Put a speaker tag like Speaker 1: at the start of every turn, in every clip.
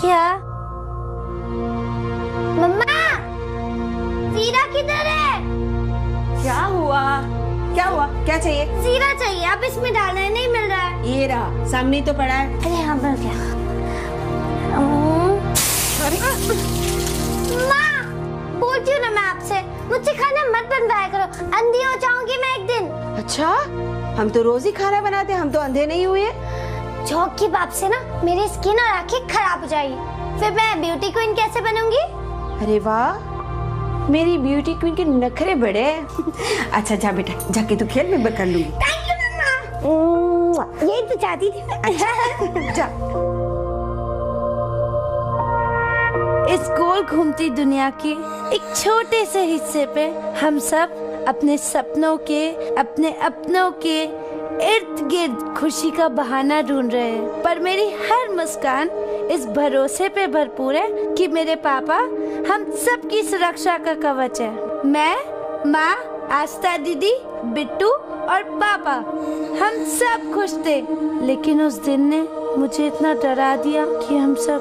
Speaker 1: क्या? मम्मा, जीरा किधर है?
Speaker 2: क्या हुआ? क्या हुआ? क्या चाहिए?
Speaker 1: जीरा चाहिए, आप इसमें डालना है, नहीं मिल रहा है।
Speaker 2: ये रहा, सामने तो पड़ा है।
Speaker 1: अरे हाँ, मिल गया। माँ, बोलती हूँ ना मैं आपसे, मुझसे खाना मत बनवाया करो, अंधी हो जाऊंगी मैं एक दिन।
Speaker 2: अच्छा, हम तो रोज ही खाना बनाते हैं, हम तो अंधे नहीं हुए।
Speaker 1: चौक की बात से ना मेरी स्किन और आंखें खराब हो जाएगी, फिर मैं ब्यूटी क्वीन कैसे बनूंगी?
Speaker 2: अरे वाह, मेरी ब्यूटी क्वीन के नखरे बड़े हैं। अच्छा जा बेटा, जाके तू खेल, मैं कर लूंगी।
Speaker 1: थैंक यू मम्मा, यही तो चाहती थी।
Speaker 2: अच्छा जा।
Speaker 3: इस गोल घूमती दुनिया के एक छोटे से हिस्से पे हम सब अपने सपनों के, अपने अपनों के इर्द गिर्द खुशी का बहाना ढूंढ रहे हैं। पर मेरी हर मुस्कान इस भरोसे पे भरपूर है कि मेरे पापा हम सब की सुरक्षा का कवच है। मैं, माँ, आस्था दीदी, बिट्टू और पापा हम सब खुश थे, लेकिन उस दिन ने मुझे इतना डरा दिया कि हम सब।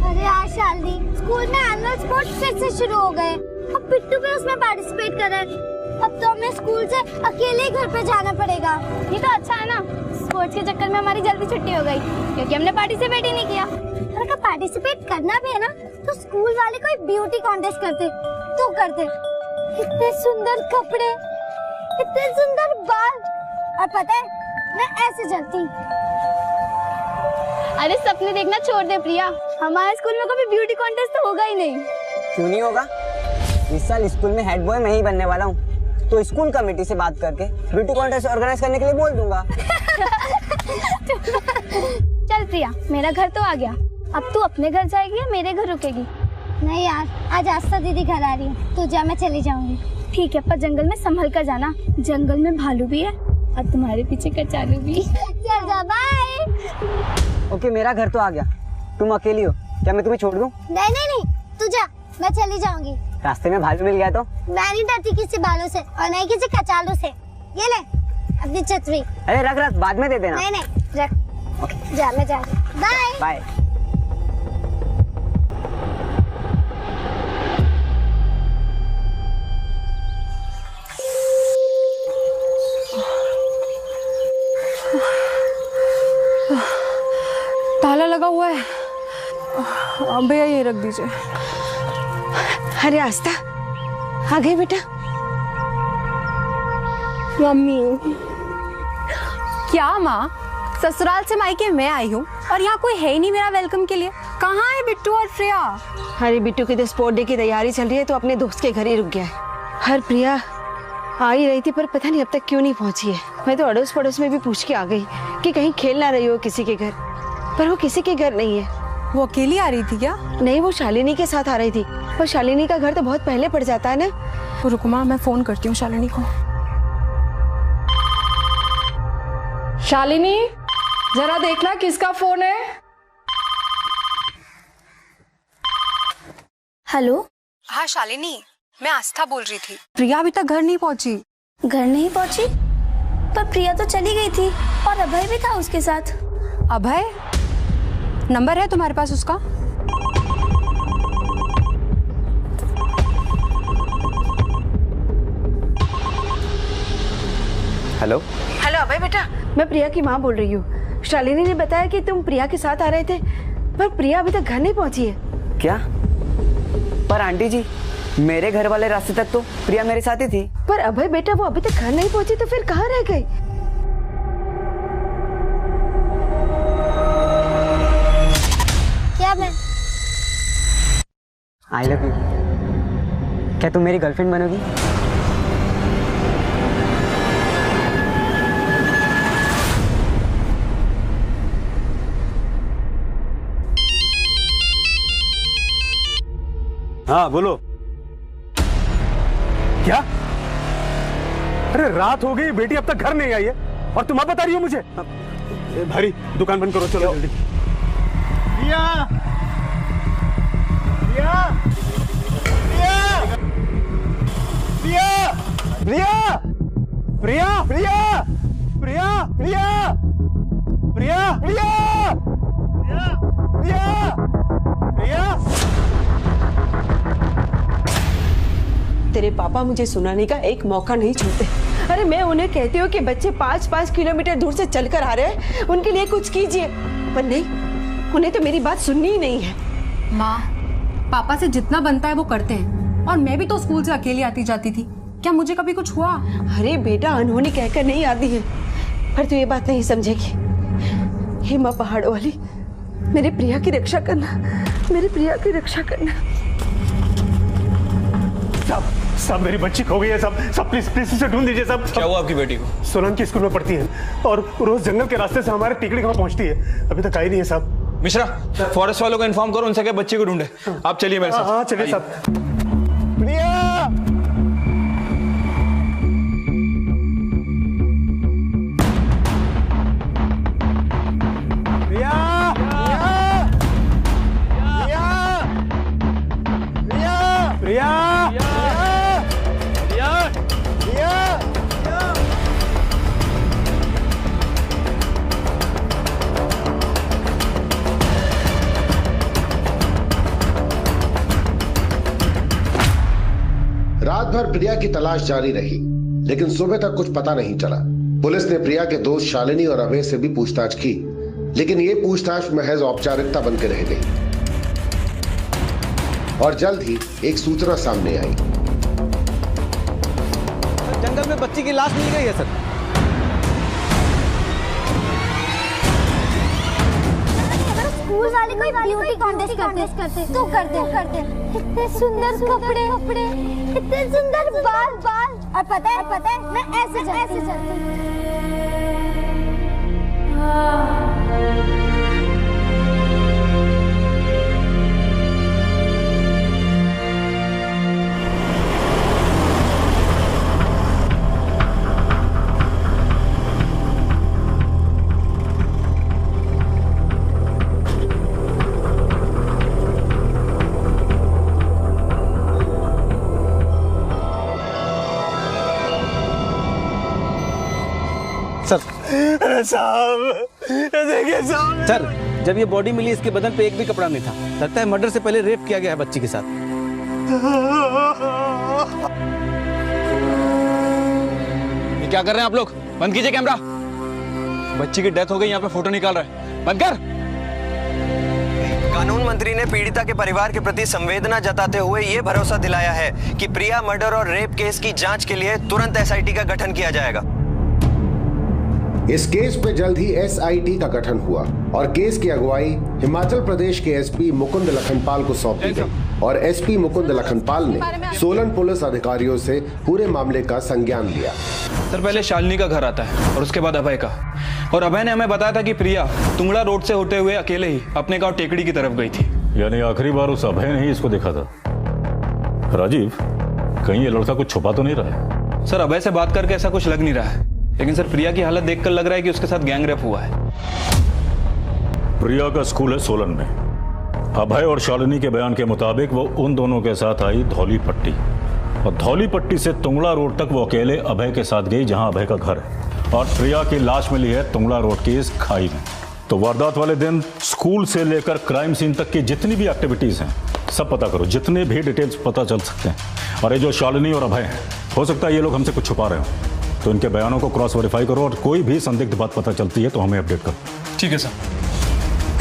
Speaker 1: अरे आशाली, स्कूल में एनुअल स्पोर्ट्स फिर से शुरू हो गए, अब बिट्टू भी उसमें पार्टिसिपेट कर रहा है। अब तो हमें स्कूल से अकेले ही घर पे जाना पड़ेगा।
Speaker 4: ये तो अच्छा है ना, स्पोर्ट्स के चक्कर में हमारी जल्दी छुट्टी हो गई, क्योंकि हमने पार्टिसिपेट ही नहीं किया।
Speaker 1: अगर पार्टिसिपेट करना भी है ना, तो स्कूल वाले कोई ब्यूटी कॉन्टेस्ट करते तो करते। इतने सुंदर कपड़े, इतने सुंदर बाल, और पता है मैं ऐसे चलती।
Speaker 4: अरे सपने देखना छोड़ दे प्रिया, हमारे स्कूल में कभी ब्यूटी कॉन्टेस्ट तो होगा ही नहीं।
Speaker 5: क्यों नहीं होगा? इस साल स्कूल में हेड बॉय मैं ही बनने वाला हूँ, तो स्कूल कमेटी से बात करके ब्यूटी कॉन्टेस्ट ऑर्गेनाइज करने के लिए बोल दूंगा।
Speaker 4: चल प्रिया, मेरा घर तो आ गया, अब तू अपने घर जाएगी या मेरे घर रुकेगी?
Speaker 1: नहीं यार, आज आस्था दीदी घर आ रही है, तू जा, मैं चली जाऊंगी।
Speaker 4: ठीक है, पर जंगल में संभल कर जाना, जंगल में भालू भी है और तुम्हारे पीछे कचालू भी।
Speaker 1: चल जा, बाय।
Speaker 5: ओके, मेरा घर तो आ गया, तुम अकेली हो, क्या मैं तुम्हें छोड़ दूं?
Speaker 1: नहीं नहीं नहीं, तू जा, मैं चली जाऊंगी।
Speaker 5: रास्ते में भालू मिल गया तो?
Speaker 1: मैं नहीं डरती किसी बालों से और नहीं किसी कचालू से। ये ले अपनी छतरी।
Speaker 5: अरे रख रख, बाद में दे देना।
Speaker 1: नहीं नहीं रख।
Speaker 5: ओके।
Speaker 1: जा, मैं जा रही। Bye
Speaker 5: bye.
Speaker 6: ताला लगा हुआ है, भैया ये रख दीजिए।
Speaker 2: अरे आस्था, आ गई बेटा?
Speaker 6: मम्मी। क्या माँ, ससुराल से मायके मैं आई हूँ और यहाँ कोई है ही नहीं मेरा वेलकम के लिए। कहाँ है बिट्टू और प्रिया?
Speaker 2: अरे बिट्टू की तो स्पोर्ट डे की तैयारी चल रही है, तो अपने दोस्त के घर ही रुक गया है। हर प्रिया आ ही रही थी, पर पता नहीं अब तक क्यों नहीं पहुंची है। मैं तो अड़ोस पड़ोस में भी पूछ के आ गई कि कहीं खेल ना रही हो किसी के घर, पर वो किसी के घर नहीं है।
Speaker 6: वो अकेली आ रही थी क्या?
Speaker 2: नहीं, वो शालिनी के साथ आ रही थी, पर शालिनी का घर तो बहुत पहले पड़ जाता है ना।
Speaker 6: तो रुको माँ, मैं फोन करती हूँ शालिनी को। शालिनी, जरा देखना किसका फोन है।
Speaker 3: हेलो।
Speaker 6: हाँ शालिनी, मैं आस्था बोल रही थी। प्रिया अभी तक घर नहीं पहुंची।
Speaker 3: घर नहीं पहुंची? पर प्रिया तो चली गई थी और अभय भी था उसके साथ।
Speaker 6: अभय? नंबर है तुम्हारे पास उसका?
Speaker 5: हेलो
Speaker 2: हेलो अभय बेटा, मैं प्रिया की माँ बोल रही हूँ। शालिनी ने बताया कि तुम प्रिया के साथ आ रहे थे, पर प्रिया अभी तक घर नहीं पहुंची है।
Speaker 5: क्या? पर आंटी जी, मेरे घर वाले रास्ते तक तो प्रिया मेरे साथ ही थी।
Speaker 2: पर अभय बेटा, वो अभी तक घर नहीं पहुंची, तो फिर कहाँ रह गई?
Speaker 1: क्या? मैं
Speaker 5: आई लव यू। क्या तुम मेरी गर्लफ्रेंड बनोगी?
Speaker 7: हाँ बोलो। क्या? अरे रात हो गई, बेटी अब तक घर नहीं आई है और तुम अब बता रही हो मुझे? भारी, दुकान बंद करो, चलो जल्दी। प्रिया! प्रिया! प्रिया! प्रिया! प्रिया! प्रिया! प्रिया! प्रिया! प्रिया! प्रिया! प्रिया! प्रिया!
Speaker 2: तेरे पापा मुझे सुनाने का एक मौका नहीं छोड़ते। अरे मैं उन्हें कहती हूँ कि बच्चे 5-5 किलोमीटर दूर से चलकर आ रहे हैं, उनके लिए कुछ कीजिए, पर नहीं, उन्हें तो मेरी बात सुननी ही नहीं है।
Speaker 6: माँ, पापा से जितना बनता है वो करते हैं, और मैं भी तो स्कूल से अकेली आती जाती थी, क्या मुझे कभी कुछ हुआ?
Speaker 2: अरे बेटा, अनहोनी कहकर नहीं आती है, पर तू ये बात नहीं समझेगी। हे माँ पहाड़ों वाली, मेरी प्रिया की रक्षा करना, मेरी प्रिया की रक्षा करना।
Speaker 7: सब मेरी बच्ची खो गई है। सब प्लीज इसे ढूंढ दीजिए। सब
Speaker 8: क्या हुआ आपकी बेटी को?
Speaker 7: सोलन की स्कूल में पढ़ती है और रोज जंगल के रास्ते से हमारे टिकड़ी कहाँ पहुंचती है, अभी तक आई नहीं है साहब।
Speaker 8: मिश्रा, फॉरेस्ट वालों को इन्फॉर्म करो, उनसे क्या बच्चे को ढूंढे। आप चलिए मेरे साथ।
Speaker 7: हाँ चलिए साहब। प्रिया! प्रिया! प्रिया! प्रिया!
Speaker 9: रात भर प्रिया की तलाश जारी रही, लेकिन सुबह तक कुछ पता नहीं चला। पुलिस ने प्रिया के दोस्त शालिनी और अभय से भी पूछताछ की, लेकिन ये पूछताछ महज औपचारिकता बनकर रह गई। और जल्द ही एक सूचना सामने आई।
Speaker 5: जंगल में बच्ची की लाश मिल गई है सर।
Speaker 1: स्कूल वाले कोई ब्यूटी कॉन्टेस्ट करते तो करते। इतने सुंदर कपड़े, इतने सुंदर बाल, और पता है मैं ऐसे चलती हूँ।
Speaker 5: सर
Speaker 7: साहब देखिए साहब।
Speaker 5: सर, जब ये बॉडी मिली इसके बदन पे एक भी कपड़ा नहीं था। लगता है मर्डर से पहले रेप किया गया है बच्ची के साथ।
Speaker 8: ये क्या कर रहे हैं आप लोग? बंद कीजिए कैमरा। बच्ची की डेथ हो गई, यहाँ पे फोटो निकाल रहे हैं। बंद कर।
Speaker 10: कानून मंत्री ने पीड़िता के परिवार के प्रति संवेदना जताते हुए ये भरोसा दिलाया है कि प्रिया मर्डर और रेप केस की जांच के लिए तुरंत एसआईटी का गठन किया जाएगा।
Speaker 9: इस केस पे जल्द ही एसआईटी का गठन हुआ और केस की अगुवाई हिमाचल प्रदेश के एसपी मुकुंद लखनपाल को सौंप दी गई। और एसपी मुकुंद लखनपाल ने सोलन पुलिस अधिकारियों से पूरे मामले का संज्ञान लिया।
Speaker 8: सर, पहले शालिनी का घर आता है और उसके बाद अभय का। और अभय ने हमें बताया था कि प्रिया तुंगड़ा रोड से होते हुए अकेले ही अपने गांव टेकड़ी की तरफ गई थी।
Speaker 11: यानी आखिरी बार उस अभय ने ही इसको देखा था। राजीव, कहीं ये लड़का कुछ छुपा तो नहीं रहा है?
Speaker 8: सर, अभय से बात करके ऐसा कुछ लग नहीं रहा है, लेकिन सर प्रिया की हालत देखकर लग रहा है कि उसके साथ गैंग रेप हुआ है।
Speaker 11: प्रिया का स्कूल है सोलन में। अभय और शालिनी के बयान के मुताबिक वो उन दोनों के साथ आई धौली पट्टी, और धौली पट्टी से तुंगड़ा रोड तक वो अकेले अभय के साथ गई, जहां अभय का घर है। और प्रिया की लाश मिली है तुंगड़ा रोड की इस खाई में। तो वारदात वाले दिन स्कूल से लेकर क्राइम सीन तक की जितनी भी एक्टिविटीज हैं सब पता करो, जितने भी डिटेल्स पता चल सकते हैं। और ये जो शालिनी और अभय हैं, हो सकता है ये लोग हमसे कुछ छुपा रहे हो, तो इनके बयानों को क्रॉस वेरीफाई करो और कोई भी संदिग्ध बात पता चलती है तो हमें अपडेट करो।
Speaker 8: ठीक है सर।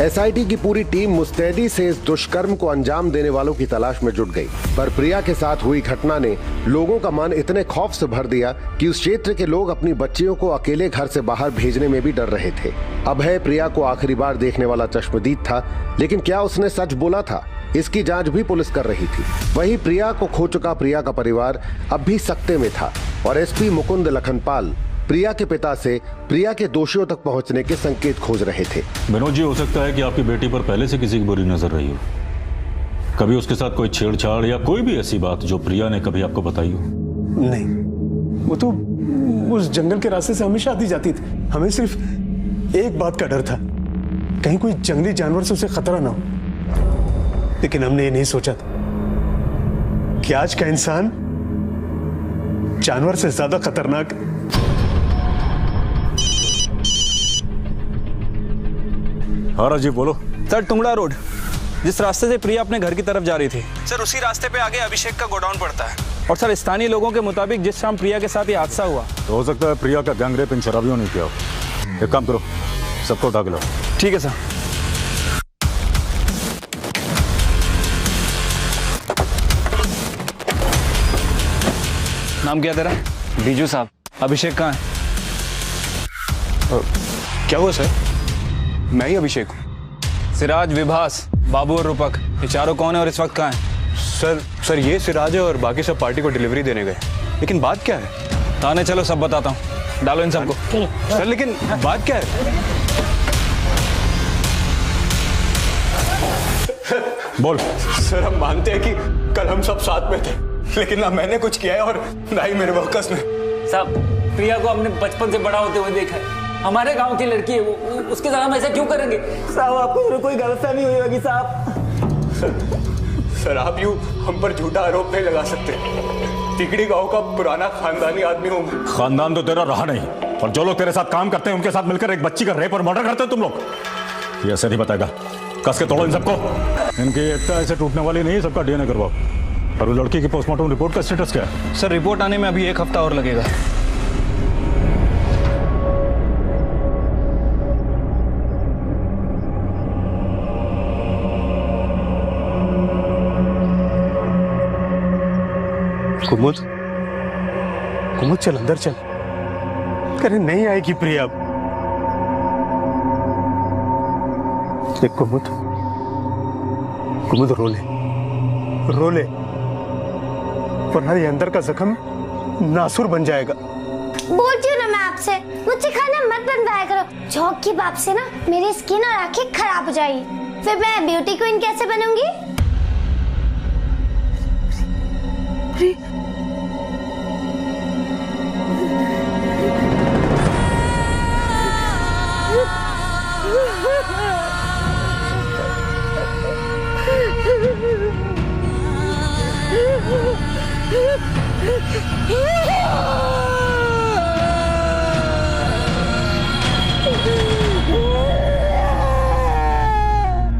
Speaker 9: एसआईटी की पूरी टीम मुस्तैदी से इस दुष्कर्म को अंजाम देने वालों की तलाश में जुट गई। पर प्रिया के साथ हुई घटना ने लोगों का मन इतने खौफ से भर दिया कि उस क्षेत्र के लोग अपनी बच्चियों को अकेले घर से बाहर भेजने में भी डर रहे थे। अभय प्रिया को आखिरी बार देखने वाला चश्मदीद था, लेकिन क्या उसने सच बोला था, इसकी जांच भी पुलिस कर रही थी। वहीं प्रिया को खो चुका प्रिया का परिवार अब भी सकते में था और एसपी मुकुंद लखनपाल प्रिया के पिता से प्रिया के दोषियों तक पहुंचने के संकेत खोज रहे थे।
Speaker 11: विनोद जी, हो सकता है कि आपकी बेटी पर पहले से किसी की बुरी नजर रही हो, कभी उसके साथ कोई छेड़छाड़ या कोई भी ऐसी बात जो प्रिया ने कभी आपको बताई हो?
Speaker 7: नहीं, वो तो उस जंगल के रास्ते से हमेशा आती जाती थी। हमें सिर्फ एक बात का डर था, कहीं कोई जंगली जानवर से उसे खतरा ना हो। लेकिन हमने ये नहीं सोचा था कि आज का इंसान जानवर से ज्यादा खतरनाक।
Speaker 11: हाँ राजीव बोलो।
Speaker 8: सर टुंगड़ा रोड, जिस रास्ते से प्रिया अपने घर की तरफ जा रही थी सर, उसी रास्ते पे आगे अभिषेक का गोडाउन पड़ता है। और सर स्थानीय लोगों के मुताबिक जिस शाम प्रिया के साथ ये हादसा हुआ
Speaker 11: तो हो सकता है प्रिया का गैंग रेप इन शराबियों ने किया हो। एक काम करो, सबको उठा के लाओ।
Speaker 8: ठीक है सर। नाम क्या तेरा?
Speaker 12: बीजू साहब।
Speaker 8: अभिषेक कहाँ है?
Speaker 7: क्या हुआ सर? मैं ही अभिषेक हूँ।
Speaker 8: सिराज, विभास, बाबू और रूपक, ये चारों कौन है और इस वक्त कहाँ है?
Speaker 7: सर ये सिराज है और बाकी सब पार्टी को डिलीवरी देने गए। लेकिन बात क्या है?
Speaker 8: थाने चलो, सब बताता हूँ। डालो इन सबको।
Speaker 7: सर लेकिन बात क्या है?
Speaker 11: बोल।
Speaker 7: सर हम मानते हैं कि कल हम सब साथ में थे, लेकिन ना मैंने कुछ किया है और ना ही मेरे वर्कर्स ने।
Speaker 12: साहब, प्रिया को हमने बचपन से बड़ा होते हुए देखा है। हमारे गांव की लड़की है वो, उसके साथ हम ऐसा क्यों करेंगे?
Speaker 5: साहब आपको कोई गलतफहमी हुई होगी साहब।
Speaker 7: सर आप यूं हम पर झूठा आरोप नहीं लगा सकते। तिकड़ी गांव का पुराना खानदानी आदमी हूं।
Speaker 11: खानदान तो तेरा रहा नहीं, और जो लोग तेरे साथ काम करते हैं उनके साथ मिलकर एक बच्ची का रेप और मर्डर करते हो तुम लोग। ये ऐसे नहीं बताएगा। कस के तोड़ो इन सबको। इनकी एकता ऐसे टूटने वाली नहीं, सबका डीएनए करवाओ। और वो लड़की की पोस्टमार्टम रिपोर्ट का स्टेटस क्या है?
Speaker 8: सर रिपोर्ट आने में अभी 1 हफ्ता और लगेगा।
Speaker 7: कुमुद चल अंदर चल। अरे नहीं आएगी प्रिया अब। देख कुमुद रो ले वरना ये अंदर का जख्म नासुर बन जाएगा।
Speaker 1: बोलती हूँ ना मैं आपसे, मुझसे खाना मत बनवाया करो। झोंक की बाप से ना मेरी स्किन और आंखें खराब हो जाएगी, फिर मैं ब्यूटी क्वीन कैसे बनूंगी?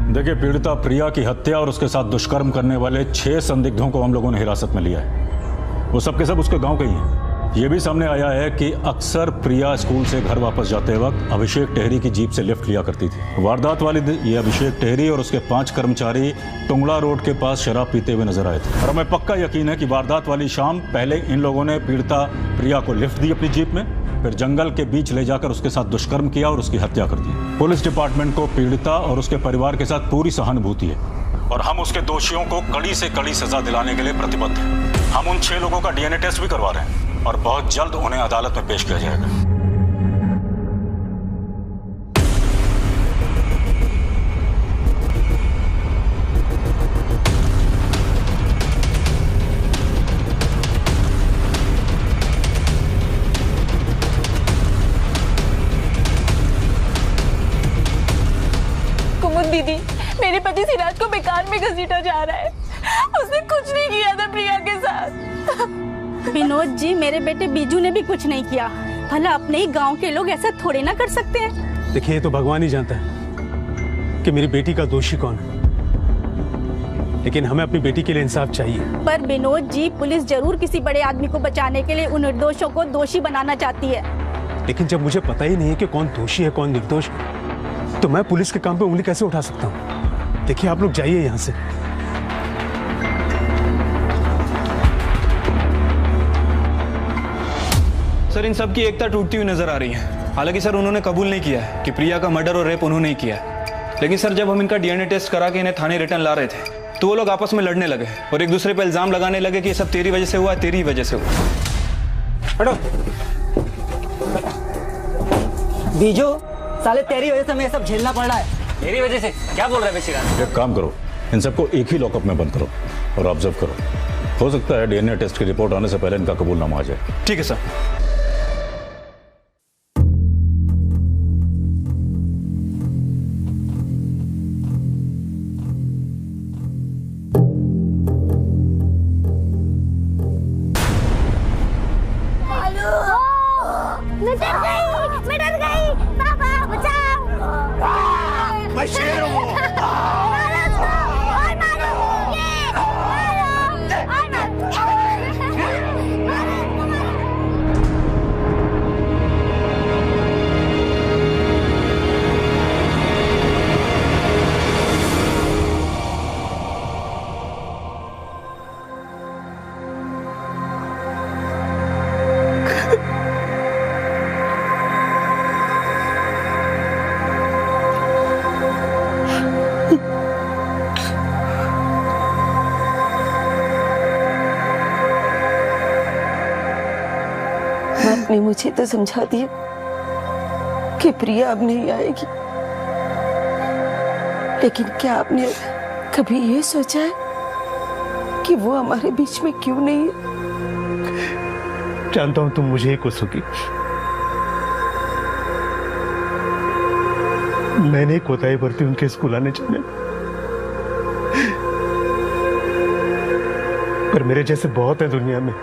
Speaker 11: देखिए, पीड़िता प्रिया की हत्या और उसके साथ दुष्कर्म करने वाले 6 संदिग्धों को हम लोगों ने हिरासत में लिया है। वो सब के सब उसके गांव के ही हैं। ये भी सामने आया है कि अक्सर प्रिया स्कूल से घर वापस जाते वक्त अभिषेक टेहरी की जीप से लिफ्ट लिया करती थी। वारदात वाले दिन ये अभिषेक टेहरी और उसके 5 कर्मचारी टुंगड़ा रोड के पास शराब पीते हुए नजर आए थे। और हमें पक्का यकीन है कि वारदात वाली शाम पहले इन लोगों ने पीड़िता प्रिया को लिफ्ट दी अपनी जीप में, फिर जंगल के बीच ले जाकर उसके साथ दुष्कर्म किया और उसकी हत्या कर दी। पुलिस डिपार्टमेंट को पीड़िता और उसके परिवार के साथ पूरी सहानुभूति है और हम उसके दोषियों को कड़ी से कड़ी सजा दिलाने के लिए प्रतिबद्ध हैं। हम उन 6 लोगों का डीएनए टेस्ट भी करवा रहे हैं और बहुत जल्द उन्हें अदालत में पेश किया जाएगा।
Speaker 6: कुमुद दीदी, मेरे पति सिराज को बेकार में घसीटा जा रहा है। उसने कुछ नहीं किया था प्रिया के साथ।
Speaker 4: विनोद जी, मेरे बेटे बीजू ने भी कुछ नहीं किया। भला अपने ही गांव के लोग ऐसा थोड़े ना कर सकते हैं।
Speaker 7: देखिए, ये तो भगवान ही जानता है कि मेरी बेटी का दोषी कौन है, लेकिन हमें अपनी बेटी के लिए इंसाफ चाहिए।
Speaker 4: पर विनोद जी, पुलिस जरूर किसी बड़े आदमी को बचाने के लिए उन निर्दोषों को दोषी बनाना चाहती है।
Speaker 7: लेकिन जब मुझे पता ही नहीं है कि कौन दोषी है कौन निर्दोष, तो मैं पुलिस के काम पे उंगली कैसे उठा सकता हूँ? देखिए, आप लोग जाइए यहाँ से।
Speaker 8: सर इन सब की एकता टूटती हुई नजर आ रही है। हालांकि सर उन्होंने कबूल नहीं किया है कि प्रिया का मर्डर और रेप उन्होंने ही किया है। लेकिन सर जब हम इनका डीएनए टेस्ट करा के इन्हें थाने रिटर्न ला रहे थे तो वो लोग आपस में लड़ने लगे और एक दूसरे पर इल्जाम लगाने लगे कि ये सब तेरी वजह से हुआ, तेरी वजह से हुआ।
Speaker 5: हटो। बीजू, साले तेरी वजह से हमें सब झेलना पड़ रहा है।
Speaker 12: मेरी वजह से? क्या बोल रहा है बेसिका?
Speaker 11: एक काम करो, इन सबको एक ही लॉकअप में बंद करो और ऑब्जर्व करो। हो सकता है डीएनए टेस्ट की रिपोर्ट आने से पहले इनका कबूलनामा आ जाए।
Speaker 8: ठीक है सर।
Speaker 1: मैं डर गई, पापा बचाओ।
Speaker 7: मैं शेर हूँ।
Speaker 2: आपने मुझे तो समझा दिया कि प्रिया अब नहीं आएगी, लेकिन क्या आपने कभी ये सोचा है कि वो हमारे बीच में क्यों नहीं है?
Speaker 7: जानता हूं तुम मुझे ही कोसोगी। मैंने कोताही बरती उनके स्कूल आने जाने, पर मेरे जैसे बहुत है दुनिया में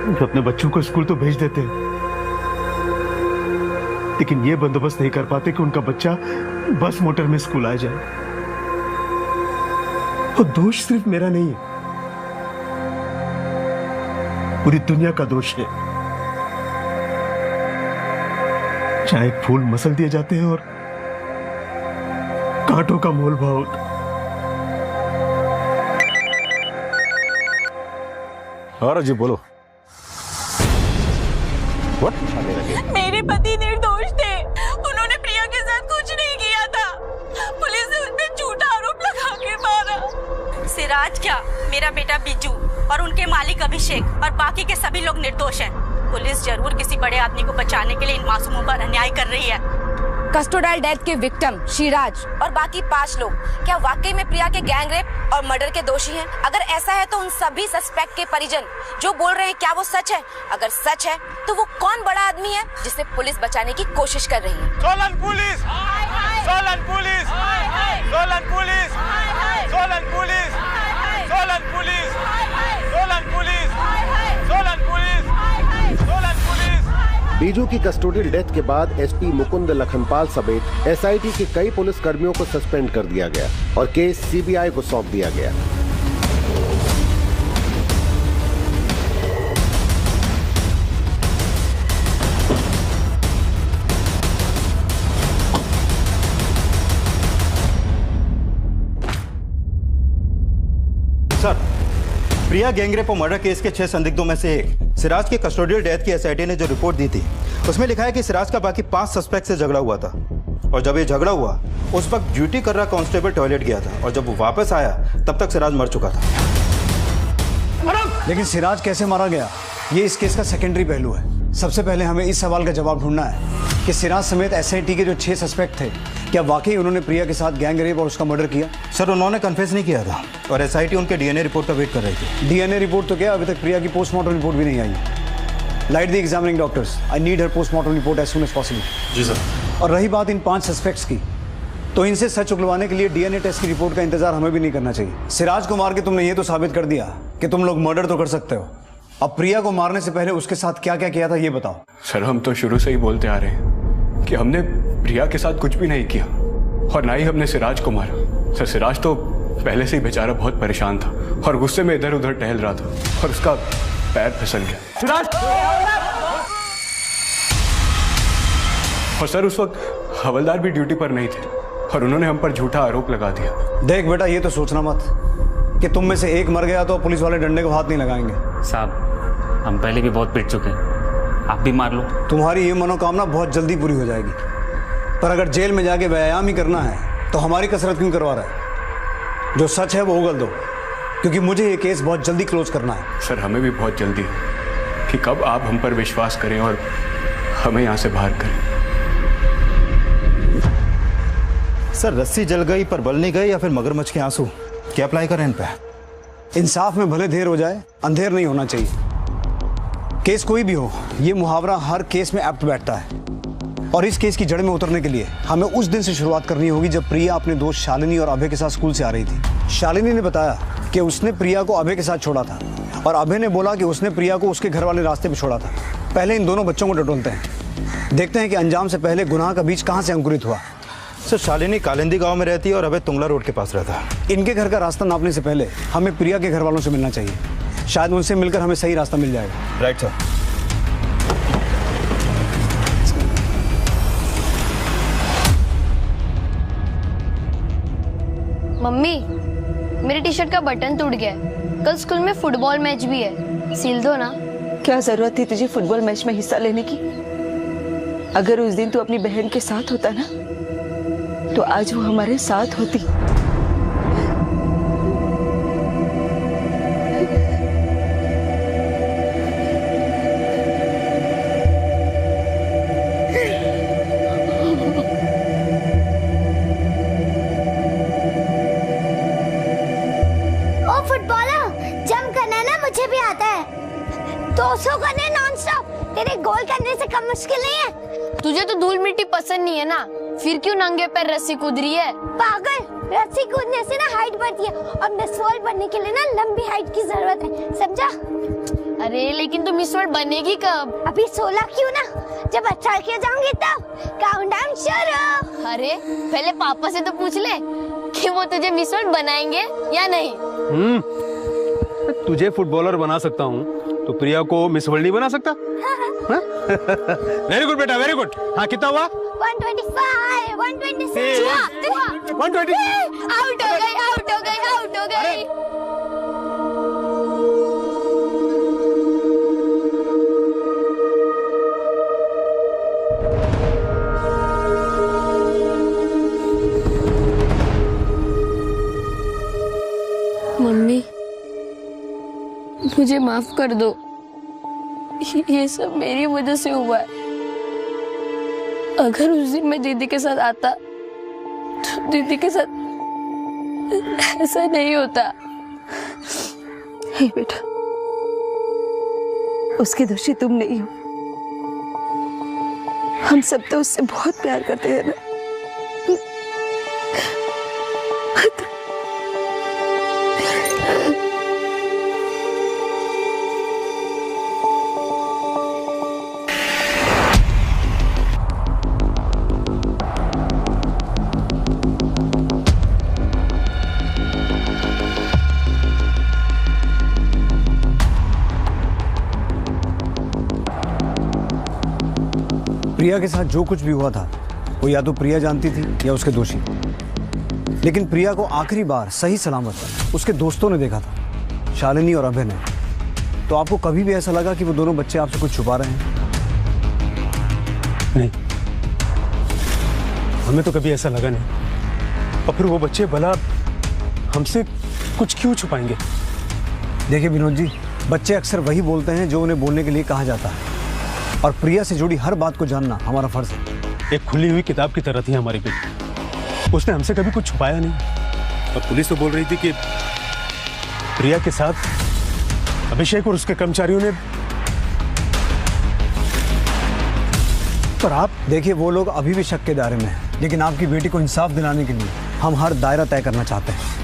Speaker 7: जो अपने बच्चों को स्कूल तो भेज देते हैं, लेकिन ये बंदोबस्त नहीं कर पाते कि उनका बच्चा बस मोटर में स्कूल आ जाए। और दोष सिर्फ मेरा नहीं है, पूरी दुनिया का दोष है। चाहे फूल मसल दिए जाते हैं और कांटों का मोल भाव होता।
Speaker 11: हाँ जी बोलो। What?
Speaker 13: मेरे पति निर्दोष थे, उन्होंने प्रिया के साथ कुछ नहीं किया था। पुलिस ने उन पे झूठा आरोप लगा के मारा। सिराज क्या, मेरा बेटा बिजू और उनके मालिक अभिषेक और बाकी के सभी लोग निर्दोष हैं। पुलिस जरूर किसी बड़े आदमी को बचाने के लिए इन मासूमों पर अन्याय कर रही है।
Speaker 3: कस्टोडियल डेथ के विक्टिम शिराज और बाकी 5 लोग क्या वाकई में प्रिया के गैंग रेप और मर्डर के दोषी हैं? अगर ऐसा है तो उन सभी सस्पेक्ट के परिजन जो बोल रहे हैं, क्या वो सच है? अगर सच है तो वो कौन बड़ा आदमी है जिसे पुलिस बचाने की कोशिश कर रही है?
Speaker 14: Solan police, Solan police, Solan police, Solan police, Solan police, Solan police, Solan police, Solan police.
Speaker 9: Biju की कस्टोडियल डेथ के बाद एसपी मुकुंद लखनपाल समेत एसआईटी के कई पुलिस कर्मियों को सस्पेंड कर दिया गया और केस सीबीआई को सौंप दिया गया।
Speaker 15: सर, प्रिया गैंगरेप और मर्डर केस के 6 संदिग्धों में से एक सिराज के कस्टोडियल डेथ की एसआईटी ने जो रिपोर्ट दी थी उसमें लिखा है कि सिराज का बाकी 5 सस्पेक्ट से झगड़ा हुआ था और जब ये झगड़ा हुआ उस वक्त ड्यूटी कर रहा कांस्टेबल टॉयलेट गया था और जब वो वापस आया तब तक सिराज मर चुका था।
Speaker 16: लेकिन सिराज कैसे मारा गया ये इस केस का सेकेंडरी पहलू है। सबसे पहले हमें इस सवाल का जवाब ढूंढना है कि सिराज समेत एसआईटी के जो 6 सस्पेक्ट थे, क्या वाकई उन्होंने प्रिया के साथ गैंग रेप और उसका मर्डर किया?
Speaker 15: सर, उन्होंने कन्फेस नहीं किया था और एसआईटी उनके डीएनए रिपोर्ट का वेट कर रही थी।
Speaker 16: डीएनए रिपोर्ट तो क्या, अभी तक प्रिया की पोस्टमार्टम रिपोर्ट भी नहीं आई। Light the examining doctors, I need her postmortem report as soon as possible.
Speaker 15: जी सर।
Speaker 16: और रही बात इन 5 सस्पेक्ट्स की, तो इनसे सच उगलवाने के लिए डीएनए टेस्ट की रिपोर्ट का इंतजार हमें भी नहीं करना चाहिए। सिराज को मार के तुमने ये तो साबित कर दिया कि तुम लोग मर्डर तो कर सकते हो। अब प्रिया को मारने से पहले उसके साथ क्या क्या किया था ये बताओ।
Speaker 17: सर, हम तो शुरू से ही बोलते आ रहे हैं कि हमने प्रिया के साथ कुछ भी नहीं किया और ना ही हमने सिराज को मारा। सर, सिराज तो पहले से ही बेचारा बहुत परेशान था और गुस्से में इधर उधर टहल रहा था और उसका पैर फिसल गया। सिराज! और सर, उस वक्त हवलदार भी ड्यूटी पर नहीं थे और उन्होंने हम पर झूठा आरोप लगा दिया।
Speaker 16: देख बेटा, ये तो सोचना मत कि तुम में से एक मर गया तो पुलिस वाले डंडे को हाथ नहीं लगाएंगे।
Speaker 12: साहब, हम पहले भी बहुत पिट चुके हैं, आप भी मार लो।
Speaker 16: तुम्हारी ये मनोकामना बहुत जल्दी पूरी हो जाएगी, पर अगर जेल में जाके व्यायाम ही करना है तो हमारी कसरत क्यों करवा रहा है? जो सच है वो उगल दो, क्योंकि मुझे ये केस बहुत जल्दी क्लोज करना है।
Speaker 17: सर, हमें भी बहुत जल्दी है कि कब आप हम पर विश्वास करें और हमें यहाँ से बाहर करें।
Speaker 15: सर, रस्सी जल गई पर बल नहीं गई या फिर मगरमच्छ के आंसू, क्या अप्लाई करें इन पे?
Speaker 16: इंसाफ में भले देर हो जाए, अंधेर नहीं होना चाहिए। केस कोई भी हो, ये मुहावरा हर केस में एप्ट बैठता है। और इस केस की जड़ में उतरने के लिए हमें उस दिन से शुरुआत करनी होगी जब प्रिया अपने दोस्त शालिनी और अभय के साथ स्कूल से आ रही थी। शालिनी ने बताया कि उसने प्रिया को अभय के साथ छोड़ा था और अभय ने बोला कि उसने प्रिया को उसके घर वाले रास्ते पर छोड़ा था। पहले इन दोनों बच्चों को टटोलते हैं, देखते हैं कि अंजाम से पहले गुनाह का बीज कहाँ से अंकुरित हुआ।
Speaker 15: सर शालिनी कालिंदी गांव में रहती है और अभय तुंगला रोड के पास रहता है।
Speaker 16: इनके घर का रास्ता नापने से पहले हमें प्रिया के घर वालों से मिलना चाहिए। शायद उनसे मिलकर हमें सही रास्ता मिल जाएगा।
Speaker 15: Right sir.
Speaker 18: मम्मी, मेरी टी शर्ट का बटन टूट गया है। कल स्कूल में फुटबॉल मैच भी है, सिल दो ना।
Speaker 2: क्या जरूरत थी तुझे फुटबॉल मैच में हिस्सा लेने की? अगर उस दिन तू अपनी बहन के साथ होता ना, तो आज वो हमारे साथ होती।
Speaker 1: ओ फुटबॉलर, जंप करना ना मुझे भी आता है। 200 करने नॉन स्टॉप, तेरे गोल करने से कम मुश्किल नहीं है।
Speaker 18: तुझे तो धूल मिट्टी पसंद नहीं है ना, फिर क्यों नंगे पैर रस्सी कूद रही है?
Speaker 1: पागल, रस्सी कूदने से ना हाइट बढ़ती है और मिस वर्ल्ड बनने के लिए ना लंबी हाइट की जरूरत है, समझा?
Speaker 18: अरे लेकिन तू मिस वर्ल्ड बनेगी कब?
Speaker 1: अभी 16 क्यों ना, जब 18 किया जाऊंगी तब। काउंटडाउन शुरू।
Speaker 18: अरे पहले पापा से तो पूछ ले कि वो तुझे मिस वर्ल्ड बनाएंगे या नहीं।
Speaker 7: तुझे फुटबॉलर बना सकता हूँ, तो प्रिया को मिस वर्ल्ड नहीं बना सकता? वेरी गुड बेटा, वेरी गुड। हाँ, कितना हुआ?
Speaker 1: 125, 126,
Speaker 7: 120।
Speaker 18: आउट हो गई, आउट हो गई, आउट हो गई। मम्मी, मुझे माफ कर दो, ये सब मेरी वजह से हुआ है। अगर उस दिन मैं दीदी के साथ आता तो दीदी के साथ ऐसा नहीं होता।
Speaker 2: हे बेटा, उसके दोषी तुम नहीं हो। हम सब तो उससे बहुत प्यार करते हैं ना।
Speaker 16: प्रिया के साथ जो कुछ भी हुआ था वो या तो प्रिया जानती थी या उसके दोषी। लेकिन प्रिया को आखिरी बार सही सलामत उसके दोस्तों ने देखा था, शालिनी और अभय ने। तो आपको कभी भी ऐसा लगा कि वो दोनों बच्चे आपसे कुछ छुपा रहे हैं?
Speaker 7: नहीं, हमें तो कभी ऐसा लगा नहीं। और फिर वो बच्चे भला हमसे कुछ क्यों छुपाएंगे?
Speaker 16: देखिए विनोद जी, बच्चे अक्सर वही बोलते हैं जो उन्हें बोलने के लिए कहा जाता है, और प्रिया से जुड़ी हर बात को जानना हमारा फर्ज है।
Speaker 7: एक खुली हुई किताब की तरह थी हमारी बेटी, उसने हमसे कभी कुछ छुपाया नहीं। और पुलिस तो बोल रही थी कि प्रिया के साथ अभिषेक और उसके कर्मचारियों ने।
Speaker 16: पर आप देखिए, वो लोग अभी भी शक के दायरे में हैं, लेकिन आपकी बेटी को इंसाफ दिलाने के लिए हम हर दायरा तय करना चाहते हैं।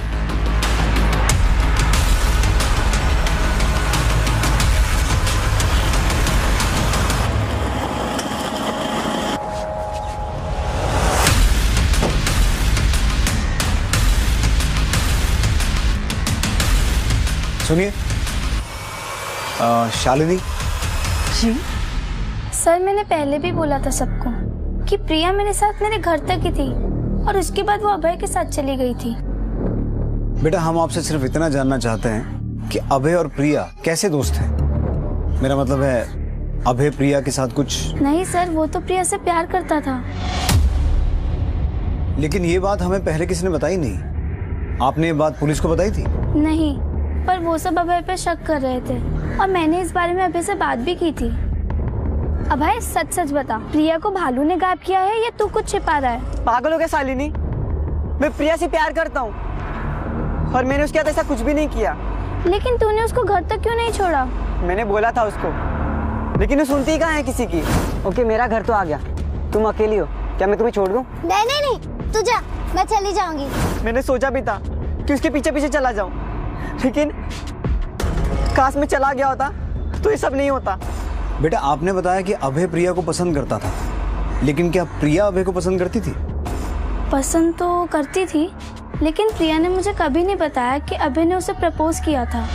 Speaker 16: सुनिए, शालिनी
Speaker 4: जी सर, मैंने पहले भी बोला था सबको कि प्रिया मेरे साथ मेरे घर तक ही थी और उसके बाद वो अभय के साथ चली गई थी।
Speaker 16: बेटा, हम आपसे सिर्फ इतना जानना चाहते हैं कि अभय और प्रिया कैसे दोस्त हैं। मेरा मतलब है, अभय प्रिया के साथ कुछ।
Speaker 4: नहीं सर, वो तो प्रिया से प्यार करता था।
Speaker 16: लेकिन ये बात हमें पहले किसी ने बताई नहीं। आपने ये बात पुलिस को बताई थी?
Speaker 4: नहीं, पर वो सब अभय पे शक कर रहे थे और मैंने इस बारे में अभय से बात भी की थी। अभय सच सच बता, प्रिया को भालू ने गायब किया है या तू कुछ छिपा रहा है?
Speaker 5: पागल हो गया शालिनी, मैं प्रिया से प्यार करता हूँ और मैंने उसके साथ ऐसा कुछ भी नहीं किया।
Speaker 4: लेकिन तूने उसको घर तक क्यों नहीं छोड़ा?
Speaker 5: मैंने बोला था उसको, लेकिन वो सुनती कहाँ है किसी की। ओके, मेरा घर तो आ गया, तुम अकेली हो, क्या मैं तुम्हें छोड़ दूँ?
Speaker 1: नहीं नहीं नहीं, तू जा, मैं चली जाऊंगी।
Speaker 5: मैंने सोचा भी था कि उसके पीछे पीछे चला जाऊं, लेकिन काश में चला गया होता तो ये सब नहीं होता।
Speaker 16: बेटा, आपने बताया कि अभय प्रिया को पसंद करता था, लेकिन क्या प्रिया अभय को पसंद करती थी?
Speaker 4: पसंद तो करती थी, लेकिन प्रिया ने मुझे कभी नहीं बताया कि अभय ने उसे प्रपोज किया था।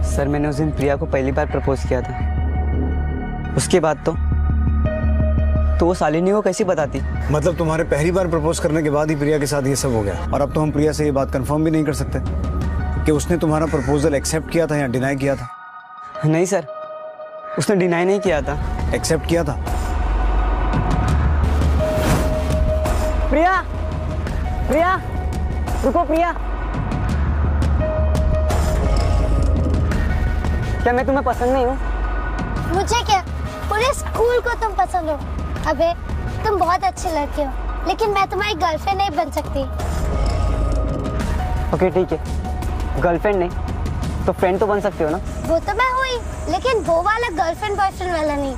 Speaker 5: सर मैंने उस दिन प्रिया को पहली बार प्रपोज किया था, उसके बाद तो वो शालिनी को कैसे बताती?
Speaker 16: मतलब तुम्हारे पहली बार प्रपोज करने के बाद ही प्रिया के साथ ये सब हो गया, और अब तो हम प्रिया से ये बात कंफर्म भी नहीं कर सकते कि उसने तुम्हारा प्रपोजल एक्सेप्ट किया था या डिनाई किया था।
Speaker 5: नहीं सर, उसने डिनाई नहीं किया था,
Speaker 16: एक्सेप्ट किया था।
Speaker 5: प्रिया, प्रिया, रुको प्रिया। क्या मैं तुम्हें पसंद नहीं हूँ?
Speaker 1: मुझे क्या, पूरे स्कूल को तुम पसंद हो। अबे तुम बहुत अच्छे लड़के हो, लेकिन मैं तुम्हारी गर्लफ्रेंड नहीं बन सकती।
Speaker 5: ओके ठीक है, गर्लफ्रेंड नहीं तो फ्रेंड तो बन सकते हो ना?
Speaker 1: वो तो मैं हुई, लेकिन वो वाला गर्लफ्रेंड बॉयफ्रेंड वाला नहीं।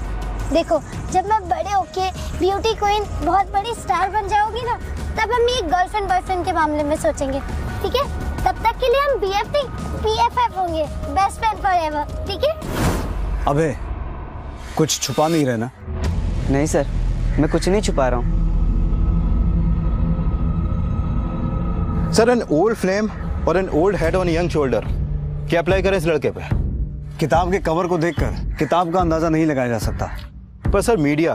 Speaker 1: देखो, जब मैं बड़े होके ब्यूटी क्वीन बहुत बड़ी स्टार बन जाऊंगी ना, तब हम ये गर्लफ्रेंड बॉयफ्रेंड के मामले में सोचेंगे, ठीक है? तब तक के लिए हम BF नहीं BFF होंगे, बेस्ट फ्रेंड फॉरएवर, ठीक है?
Speaker 16: अबे कुछ छुपा नहीं रहे ना?
Speaker 5: नहीं सर, मैं कुछ नहीं छुपा रहा हूँ।
Speaker 15: सर एन ओल्ड फ्लेम और an old head on young shoulder, क्या अप्लाई करें इस लड़के पे?
Speaker 16: किताब के कवर को देखकर किताब का अंदाजा नहीं लगाया जा सकता।
Speaker 15: पर सर मीडिया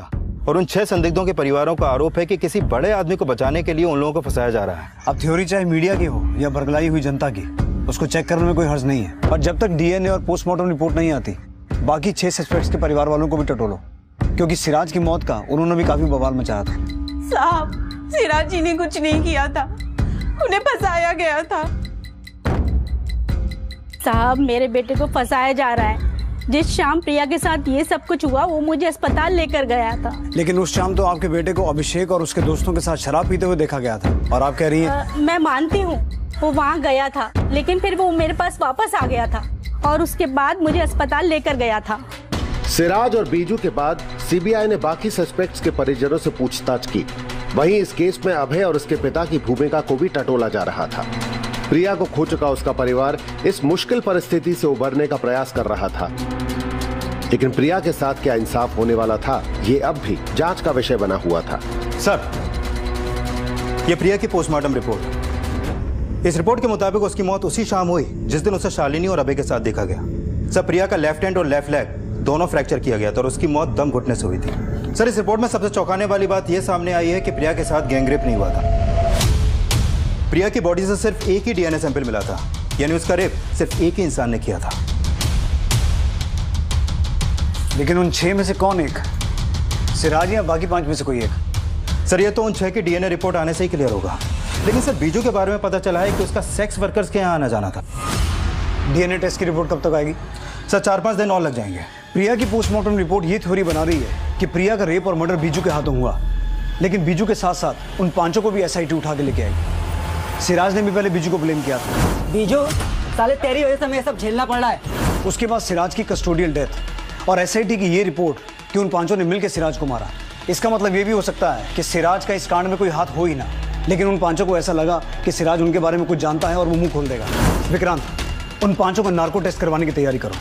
Speaker 15: और उन 6 संदिग्धों के परिवारों का आरोप है कि किसी बड़े आदमी को बचाने के लिए उन लोगों को फंसाया जा रहा है।
Speaker 16: अब थ्योरी चाहे मीडिया की हो या बरगलाई हुई जनता की, उसको चेक करने में कोई हर्ज नहीं है। और जब तक DNA और पोस्टमार्टम रिपोर्ट नहीं आती, बाकी 6 सस्पेक्ट्स के परिवार वालों को भी टटोलो, क्योंकि सिराज की मौत का उन्होंने भी काफी बवाल मचाया था।
Speaker 13: साहब, सिराज जी ने कुछ नहीं किया था, उन्हें फंसाया गया था।
Speaker 19: साहब, मेरे बेटे को फंसाया जा रहा है। जिस शाम प्रिया के साथ ये सब कुछ हुआ, वो मुझे अस्पताल लेकर गया था।
Speaker 16: लेकिन उस शाम तो आपके बेटे को अभिषेक और उसके दोस्तों के साथ शराब पीते हुए देखा गया था, और आप कह रही हैं?
Speaker 19: मैं मानती हूँ वो वहाँ गया था, लेकिन फिर वो मेरे पास वापस आ गया था और उसके बाद मुझे अस्पताल लेकर गया था।
Speaker 9: सिराज और बीजू के बाद CBI ने बाकी सस्पेक्ट्स के परिजनों से पूछताछ की। वहीं इस केस में अभय और उसके पिता की भूमिका को भी टटोला जा रहा था। प्रिया को खो चुका उसका परिवार इस मुश्किल परिस्थिति से उबरने का प्रयास कर रहा था, लेकिन प्रिया के साथ क्या इंसाफ होने वाला था, ये अब भी जांच का विषय बना हुआ था।
Speaker 15: सर, ये प्रिया की पोस्टमार्टम रिपोर्ट, इस रिपोर्ट के मुताबिक उसकी मौत उसी शाम हुई जिस दिन उसे शालिनी और अभय के साथ देखा गया। सर, प्रिया का लेफ्ट हैंड और लेफ्ट लेग दोनों फ्रैक्चर किया गया था और उसकी मौत दम घुटने से हुई थी। सर, इस रिपोर्ट में सबसे चौंकाने वाली बात यह सामने आई है कि प्रिया के साथ गैंगरेप नहीं हुआ था। प्रिया की बॉडी से सिर्फ एक ही DNA सैंपल मिला था, यानी उसका रेप सिर्फ एक ही इंसान ने किया था।
Speaker 16: लेकिन उन 6 में से कौन एक? सिराज या बाकी 5 में से कोई एक?
Speaker 15: सर, ये तो उन 6 की DNA रिपोर्ट आने से ही क्लियर होगा। लेकिन सर, बीजू के बारे में पता चला है कि उसका सेक्स वर्कर्स के यहाँ आना जाना था।
Speaker 16: DNA टेस्ट की रिपोर्ट कब तक आएगी?
Speaker 15: सर, 4-5 दिन और लग जाएंगे।
Speaker 16: प्रिया की पोस्टमार्टम रिपोर्ट ये थ्योरी बना रही है कि प्रिया का रेप और मर्डर बीजू के हाथों हुआ, लेकिन बीजू के साथ साथ उन 5 को भी SIT उठा के लेके आई। सिराज ने भी पहले बीजू को ब्लेम किया था।
Speaker 5: बीजू, साले तेरी वजह से हमें सब झेलना पड़ रहा है।
Speaker 16: उसके बाद सिराज की कस्टोडियल डेथ और SIT की ये रिपोर्ट कि उन 5 ने मिलकर सिराज को मारा। इसका मतलब ये भी हो सकता है कि सिराज का इस कांड में कोई हाथ हो ही ना, लेकिन उन 5 को ऐसा लगा कि सिराज उनके बारे में कुछ जानता है और वो मुंह खोल देगा। विक्रांत, उन 5 को नार्को टेस्ट करवाने की तैयारी करो।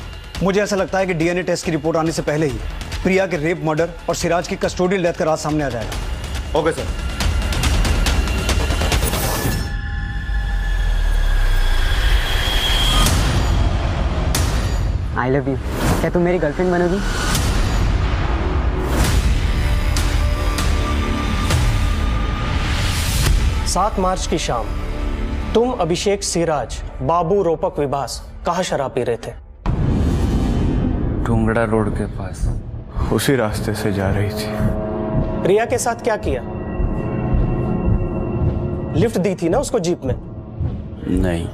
Speaker 16: मुझे ऐसा लगता है कि DNA टेस्ट की रिपोर्ट आने से पहले ही प्रिया के रेप, मर्डर और सिराज की कस्टोडियल डेथ का राज सामने आ जाएगा।
Speaker 15: Okay sir.
Speaker 5: I love you. क्या तुम मेरी गर्लफ्रेंड बनोगी?
Speaker 20: सात मार्च की शाम तुम, अभिषेक, सिराज, बाबू, रोपक, विभास कहाँ शराब पी रहे थे?
Speaker 17: ढूंगड़ा रोड के पास, उसी रास्ते से जा रही थी।
Speaker 20: प्रिया के साथ क्या किया? लिफ्ट दी थी ना उसको जीप में?
Speaker 21: नहीं,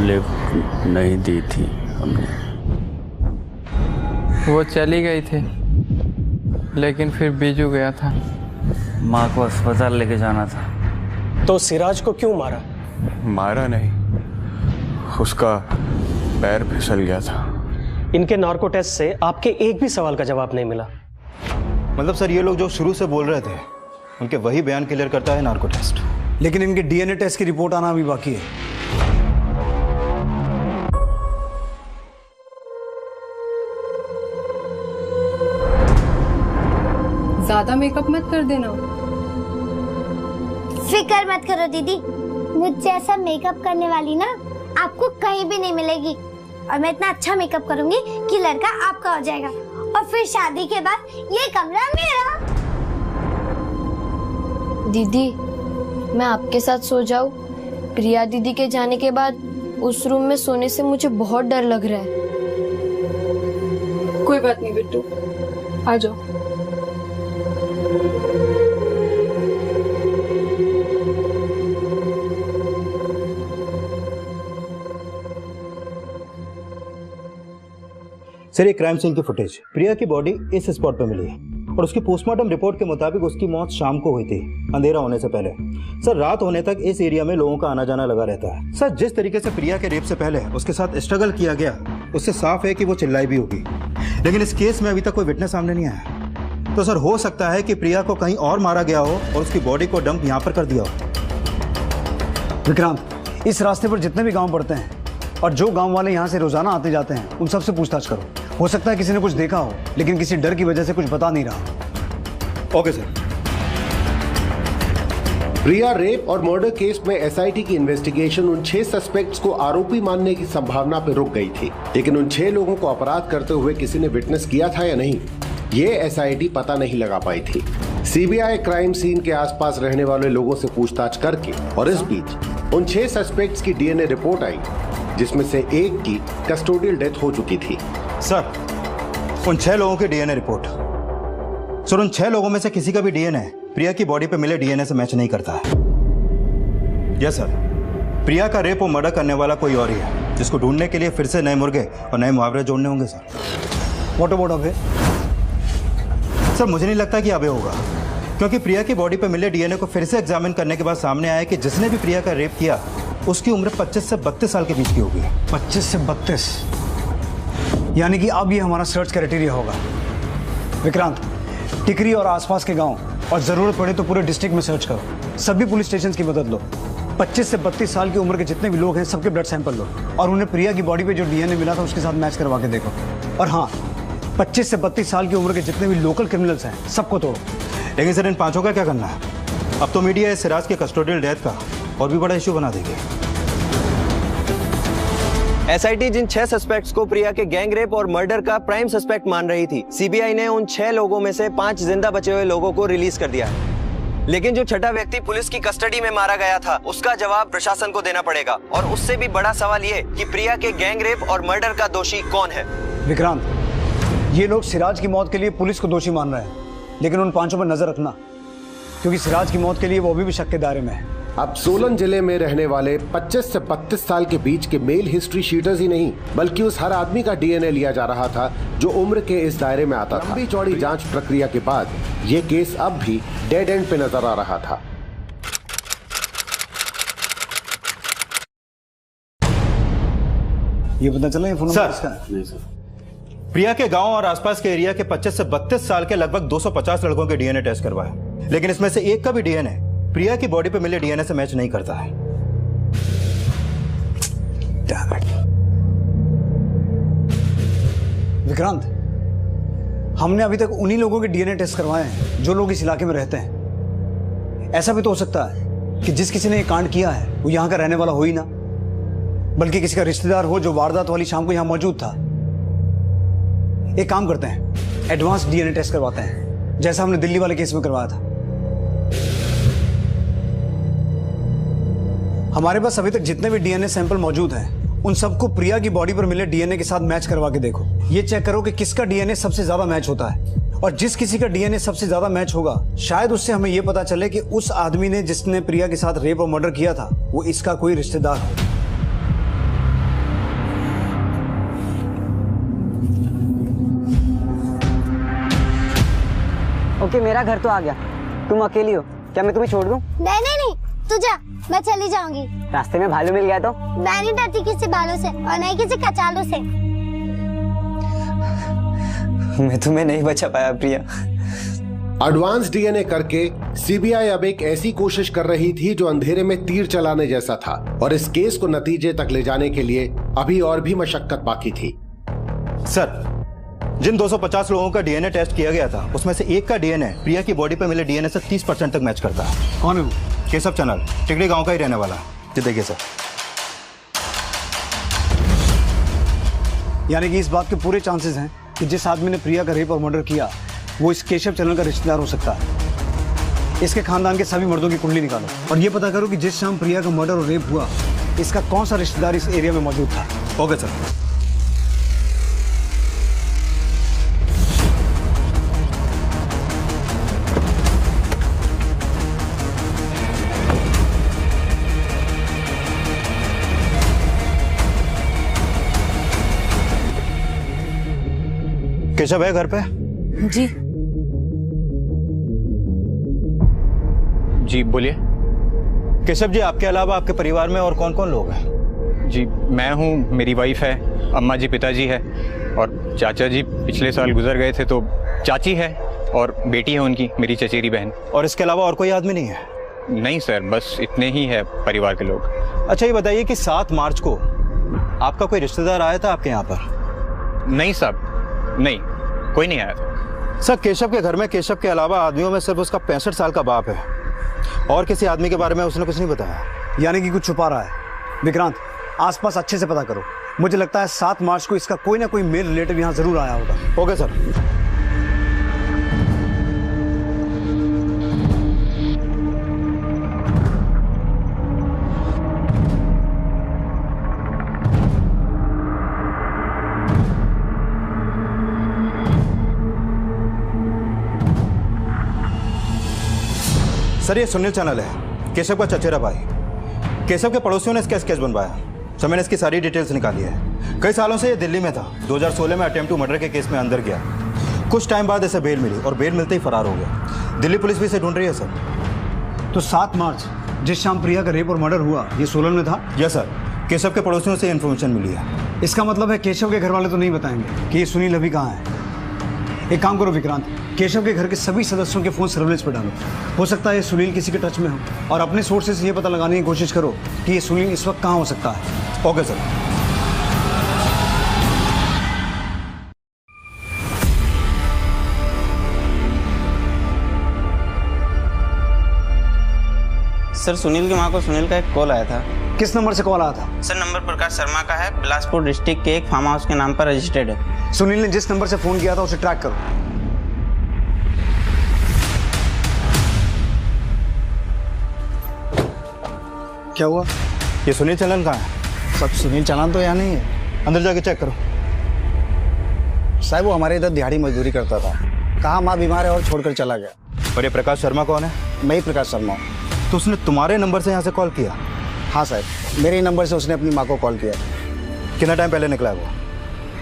Speaker 21: लिफ्ट नहीं दी थी हमने।
Speaker 22: वो चली गई थी, लेकिन फिर बीजू गया था।
Speaker 21: माँ को अस्पताल लेके जाना था।
Speaker 20: तो सिराज को क्यों मारा?
Speaker 17: मारा नहीं, उसका पैर फिसल गया था।
Speaker 20: इनके नार्को टेस्ट से आपके एक भी सवाल का जवाब नहीं मिला।
Speaker 15: मतलब सर, ये लोग जो शुरू से बोल रहे थे उनके वही बयान क्लियर करता है नार्को टेस्ट।
Speaker 16: लेकिन इनके DNA टेस्ट की रिपोर्ट आना अभी बाकी है।
Speaker 6: ज्यादा मेकअप मत कर देना,
Speaker 1: फिक्र मत करो दीदी, मुझ जैसा मेकअप करने वाली ना आपको कहीं भी नहीं मिलेगी। और मैं इतना अच्छा मेकअप करूंगी कि लड़का आपका हो जाएगा और फिर शादी के बाद ये कमरा मेरा।
Speaker 18: दीदी, मैं आपके साथ सो जाऊं? प्रिया दीदी के जाने के बाद उस रूम में सोने से मुझे बहुत डर लग रहा है।
Speaker 6: कोई बात नहीं बिट्टू, आ जाओ।
Speaker 15: सर, ये क्राइम सीन की फुटेज, प्रिया की बॉडी इस स्पॉट पे मिली और उसकी पोस्टमार्टम रिपोर्ट के मुताबिक उसकी मौत शाम को हुई थी, अंधेरा होने से पहले। सर, रात होने तक इस एरिया में लोगों का आना जाना लगा रहता है। सर, जिस तरीके से प्रिया के रेप से पहले उसके साथ स्ट्रगल किया गया, उससे साफ है कि वो चिल्लाई भी होगी। लेकिन इस केस में अभी तक कोई विटनेस सामने नहीं आया। तो सर, हो सकता है कि प्रिया को कहीं और मारा गया हो और उसकी बॉडी को डंप यहाँ पर कर दिया हो।
Speaker 16: विक्रांत, इस रास्ते पर जितने भी गांव पड़ते हैं और जो गांव वाले यहाँ से रोजाना आते जाते हैं, उन सबसे पूछताछ करो। हो सकता है किसी ने कुछ देखा हो, लेकिन किसी डर की वजह से कुछ बता नहीं रहा।
Speaker 15: Okay sir.
Speaker 9: प्रिया रेप और मर्डर केस में एसआईटी की इन्वेस्टिगेशन उन 6 सस्पेक्ट्स को आरोपी मानने की संभावना पर रुक गई थी, लेकिन उन 6 लोगों को अपराध करते हुए किसी ने विटनेस किया था या नहीं, ये एसआईटी पता नहीं लगा पाई थी। सीबीआई क्राइम सीन के आसपास रहने वाले लोगों से पूछताछ करके और इस बीच उन 6 सस्पेक्ट्स की डीएनए रिपोर्ट आई, जिसमें से एक की कस्टोडियल डेथ हो चुकी थी।
Speaker 15: सर, उन 6 लोगों की डीएनए रिपोर्ट, सर उन 6 लोगों में से किसी का भी डीएनए प्रिया की बॉडी पे मिले डीएनए से मैच नहीं करता है। यस सर, प्रिया का रेप और मर्डर करने वाला कोई और ही है, जिसको ढूंढने के लिए फिर से नए मुर्गे और नए मुहावरे जोड़ने होंगे sir.
Speaker 16: What about Abhay?
Speaker 15: Sir, मुझे नहीं लगता कि अभय होगा, क्योंकि प्रिया की बॉडी पे मिले डीएनए को फिर से एग्जामिन करने के बाद सामने आया कि जिसने भी प्रिया का रेप किया उसकी उम्र 25 से 32 साल के बीच की होगी।
Speaker 16: 25 से 32, यानी कि अब ये हमारा सर्च क्राइटेरिया होगा। विक्रांत, टिकरी और आसपास के गांव और जरूरत पड़े तो पूरे डिस्ट्रिक्ट में सर्च करो। सभी पुलिस स्टेशन की मदद लो। 25 से 32 साल की उम्र के जितने भी लोग हैं, सबके ब्लड सैंपल लो और उन्हें प्रिया की बॉडी पे जो डीएनए मिला था उसके साथ मैच करवा के देखो। और हाँ, 25 से 32 साल की उम्र के जितने भी लोकल क्रिमिनल्स हैं, सबको तोड़ो।
Speaker 15: लेकिन सर, इन 5 का क्या करना है? अब तो मीडिया इस सिराज के कस्टोडियल डेथ का और भी बड़ा इश्यू बना देगी।
Speaker 8: एसआईटी जिन 6 सस्पेक्ट्स को प्रिया के गैंग रेप और मर्डर का प्राइम सस्पेक्ट मान रही थी, सीबीआई ने उन 6 लोगों में से 5 जिंदा बचे हुए लोगों को रिलीज कर दिया है। लेकिन जो छठा व्यक्ति पुलिस की कस्टडी में मारा गया था, उसका जवाब प्रशासन को देना पड़ेगा। और उससे भी बड़ा सवाल ये कि प्रिया के गैंग रेप और मर्डर का दोषी कौन है।
Speaker 16: विक्रांत, ये लोग सिराज की मौत के लिए पुलिस को दोषी मान रहे हैं, लेकिन उन 5 पर नजर रखना, क्योंकि सिराज की मौत के लिए वो भी शक के दायरे में है।
Speaker 9: अब सोलन जिले में रहने वाले 25 से 32 साल के बीच के मेल हिस्ट्री शीटर्स ही नहीं, बल्कि उस हर आदमी का डीएनए लिया जा रहा था जो उम्र के इस दायरे में आता था। लंबी चौड़ी जांच प्रक्रिया के बाद ये केस अब भी डेड एंड पे नजर आ रहा था।
Speaker 16: ये पता चला ये फोन
Speaker 15: सर,
Speaker 16: किसका?
Speaker 15: नहीं सर, प्रिया के गांव और आसपास के एरिया के 25 से 32 साल के लगभग 250 लड़कों के डीएनए टेस्ट करवाए, लेकिन इसमें से एक का भी डीएनए प्रिया की बॉडी पे मिले डीएनए से मैच नहीं करता है।
Speaker 16: विक्रांत, हमने अभी तक उन्हीं लोगों के डीएनए टेस्ट करवाए हैं जो लोग इस इलाके में रहते हैं। ऐसा भी तो हो सकता है कि जिस किसी ने ये कांड किया है वो यहाँ का रहने वाला हो ही ना, बल्कि किसी का रिश्तेदार हो जो वारदात वाली शाम को यहाँ मौजूद था। एक काम करते हैं, एडवांस डीएनए टेस्ट करवाते हैं, जैसा हमने दिल्ली वाले केस में करवाया था। हमारे पास अभी तक जितने भी डीएनए सैंपल मौजूद हैं, उन सबको प्रिया की बॉडी पर मिले डीएनए के साथ मैच करवा के देखो। ये चेक करो कि किसका डीएनए सबसे ज्यादा मैच होता है, और जिस किसी का डीएनए सबसे ज्यादा मैच होगा, शायद उससे हमें यह पता चले कि उस आदमी ने जिसने प्रिया के साथ रेप और मर्डर किया था वो इसका कोई रिश्तेदार हो।
Speaker 5: ओके, मेरा घर तो आ गया, तुम अकेली हो, क्या मैं तुम्हें छोड़ दूं?
Speaker 1: नहीं नहीं नहीं, तू जा, मैं चली जाऊंगी।
Speaker 5: रास्ते में भालू मिल गया तो?
Speaker 1: मैं नहीं डरती किसी भालू से और नहीं किसी कचालू से।
Speaker 5: मैं तुम्हें नहीं बचा पाया प्रिया।
Speaker 9: एडवांस डीएनए करके सीबीआई अब एक ऐसी कोशिश कर रही थी जो अंधेरे में तीर चलाने जैसा था, और इस केस को नतीजे तक ले जाने के लिए अभी और भी मशक्कत बाकी थी।
Speaker 15: सर, जिन 250 लोगों का डीएनए टेस्ट किया गया था, उसमें से एक का डीएनए प्रिया की बॉडी पर मिले डीएनए से 30% तक मैच करता है।
Speaker 16: कौन है वो?
Speaker 15: केशव चैनल, टिकड़ी गांव का ही रहने वाला। जी देखिए सर।
Speaker 16: यानी कि इस बात के पूरे चांसेस हैं कि जिस आदमी ने प्रिया का रेप और मर्डर किया वो इस केशव चैनल का रिश्तेदार हो सकता है। इसके खानदान के सभी मर्दों की कुंडली निकालो और ये पता करो कि जिस शाम प्रिया का मर्डर और रेप हुआ इसका कौन सा रिश्तेदार इस एरिया में मौजूद था।
Speaker 15: Okay sir. केशव है घर पे?
Speaker 6: जी
Speaker 21: जी बोलिए।
Speaker 15: केशव जी, आपके अलावा आपके परिवार में और कौन कौन लोग हैं?
Speaker 21: जी मैं हूँ, मेरी वाइफ है, अम्मा जी पिताजी है और चाचा जी पिछले साल गुजर गए थे, तो चाची है और बेटी है उनकी, मेरी चचेरी बहन।
Speaker 15: और इसके अलावा और कोई आदमी नहीं है?
Speaker 21: नहीं सर, बस इतने ही है परिवार के लोग।
Speaker 15: अच्छा ये बताइए कि 7 मार्च को आपका कोई रिश्तेदार आया था आपके यहाँ पर?
Speaker 21: नहीं साहब, नहीं, कोई नहीं आया था।
Speaker 15: सर, केशव के घर में केशव के अलावा आदमियों में सिर्फ उसका 65 साल का बाप है और किसी आदमी के बारे में उसने कुछ नहीं बताया।
Speaker 16: यानी कि कुछ छुपा रहा है। विक्रांत, आसपास अच्छे से पता करो। मुझे लगता है 7 मार्च को इसका कोई ना कोई मेल रिलेटिव यहाँ जरूर आया होगा।
Speaker 15: Okay sir. सर ये सुनील चैनल है, केशव का चचेरा भाई। केशव के पड़ोसियों ने इसका स्केच बनवाया, तो मैंने इसकी सारी डिटेल्स निकाली है। कई सालों से ये दिल्ली में था। 2016 में अटेम्प्ट टू मर्डर के केस में अंदर गया। कुछ टाइम बाद इसे बेल मिली और बेल मिलते ही फरार हो गया। दिल्ली पुलिस भी इसे ढूंढ रही है सर।
Speaker 16: तो 7 मार्च जिस शाम प्रिया का रेप और मर्डर हुआ ये सोलन में था?
Speaker 15: यस सर, केशव के पड़ोसियों से इन्फॉर्मेशन मिली है।
Speaker 16: इसका मतलब है केशव के घर वाले तो नहीं बताएंगे कि ये सुनील अभी कहाँ है। एक काम करो विक्रांत, केशव के घर के सभी सदस्यों के फोन सर्विलेंस पर डालो। हो सकता है ये सुनील किसी के टच में हो, और अपने सोर्सेज से ये पता लगाने की कोशिश करो कि ये सुनील इस वक्त कहाँ हो सकता है।
Speaker 15: Okay sir.
Speaker 10: सर, सुनील की मां को सुनील का एक कॉल आया था।
Speaker 16: किस नंबर से कॉल आया था?
Speaker 10: सर, नंबर प्रकाश शर्मा का है, बिलासपुर डिस्ट्रिक्ट के एक फार्म हाउस के नाम पर रजिस्टर्ड है।
Speaker 16: सुनील ने जिस नंबर से फोन किया था उसे ट्रैक करो। क्या हुआ?
Speaker 15: ये सुनील चलन कहाँ है?
Speaker 16: सब सुनील चलन तो यहाँ नहीं है।
Speaker 15: अंदर जाके चेक करो।
Speaker 16: साहब वो हमारे इधर दिहाड़ी मजदूरी करता था, कहा माँ बीमार है और छोड़कर चला गया।
Speaker 15: और ये प्रकाश शर्मा कौन है?
Speaker 16: मैं ही प्रकाश शर्मा हूँ।
Speaker 15: तो उसने तुम्हारे नंबर से यहाँ से कॉल किया?
Speaker 16: हाँ साहब, मेरे ही नंबर से उसने अपनी माँ को कॉल किया।
Speaker 15: कितना टाइम पहले निकला है वो?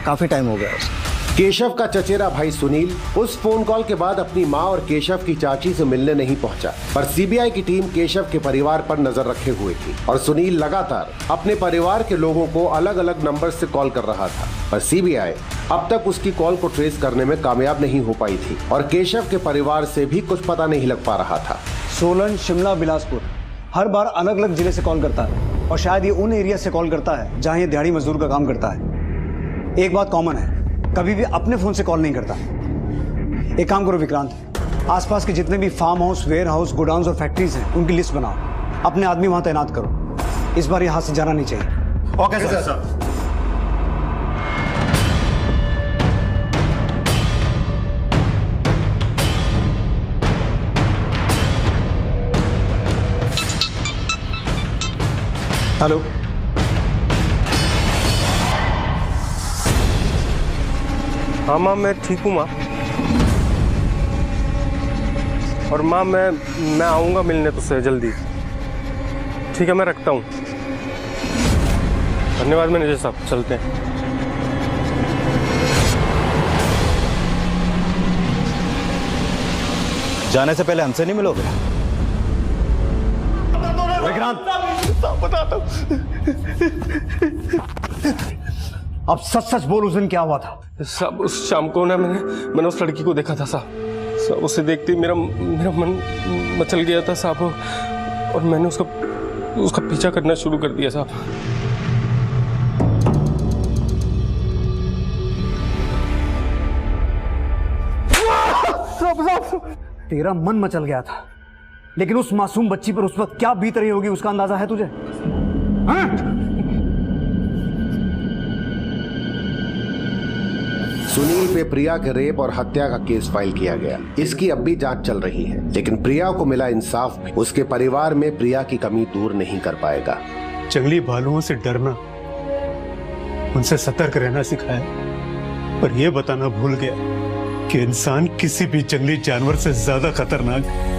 Speaker 16: काफी टाइम हो गया उसे।
Speaker 9: केशव का चचेरा भाई सुनील उस फोन कॉल के बाद अपनी मां और केशव की चाची से मिलने नहीं पहुंचा, पर सीबीआई की टीम केशव के परिवार पर नजर रखे हुए थी और सुनील लगातार अपने परिवार के लोगों को अलग अलग नंबर से कॉल कर रहा था, पर सीबीआई अब तक उसकी कॉल को ट्रेस करने में कामयाब नहीं हो पाई थी और केशव के परिवार से भी कुछ पता नहीं लग पा रहा था।
Speaker 16: सोलन, शिमला, बिलासपुर हर बार अलग अलग जिले से कॉल करता है और शायद ये उन एरिया से कॉल करता है जहाँ ये दिहाड़ी मजदूर का काम करता है। एक बात कॉमन है, कभी भी अपने फोन से कॉल नहीं करता। एक काम करो विक्रांत, आसपास के जितने भी farmhouse, warehouse, godowns और फैक्ट्रीज हैं उनकी लिस्ट बनाओ, अपने आदमी वहां तैनात करो। इस बार यहाँ से जाना नहीं चाहिए।
Speaker 15: Okay sir.
Speaker 16: हेलो,
Speaker 11: हाँ माँ, मैं ठीक हूँ माँ। और माँ मैं आऊँगा मिलने तुझसे जल्दी। ठीक है, मैं रखता हूँ। धन्यवाद मैनेजर साहब, चलते हैं।
Speaker 15: जाने से पहले हमसे नहीं मिलोगे?
Speaker 16: विक्रांत, अब सच सच बोल, उस दिन क्या हुआ था?
Speaker 11: साहब, उस शाम को ना मैंने उस लड़की को देखा था साहब। उसे देखते ही मेरा मन मचल गया था साहब, और मैंने उसका पीछा करना शुरू कर दिया साहब।
Speaker 16: तेरा मन मचल गया था, लेकिन उस मासूम बच्ची पर उस वक्त क्या बीत रही होगी उसका अंदाजा है तुझे? हाँ?
Speaker 9: सुनील पे प्रिया के रेप और हत्या का केस फाइल किया गया। इसकी अब भी जांच चल रही है, लेकिन प्रिया को मिला इंसाफ भी उसके परिवार में प्रिया की कमी दूर नहीं कर पाएगा।
Speaker 7: जंगली भालुओं से डरना, उनसे सतर्क रहना सिखाया, पर यह बताना भूल गया कि इंसान किसी भी जंगली जानवर से ज्यादा खतरनाक है।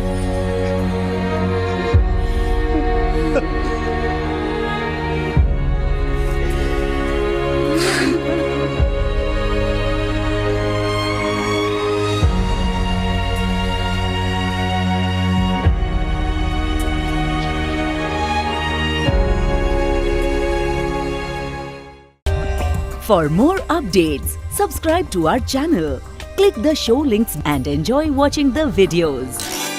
Speaker 3: For more updates, subscribe to our channel, click the show links and enjoy watching the videos.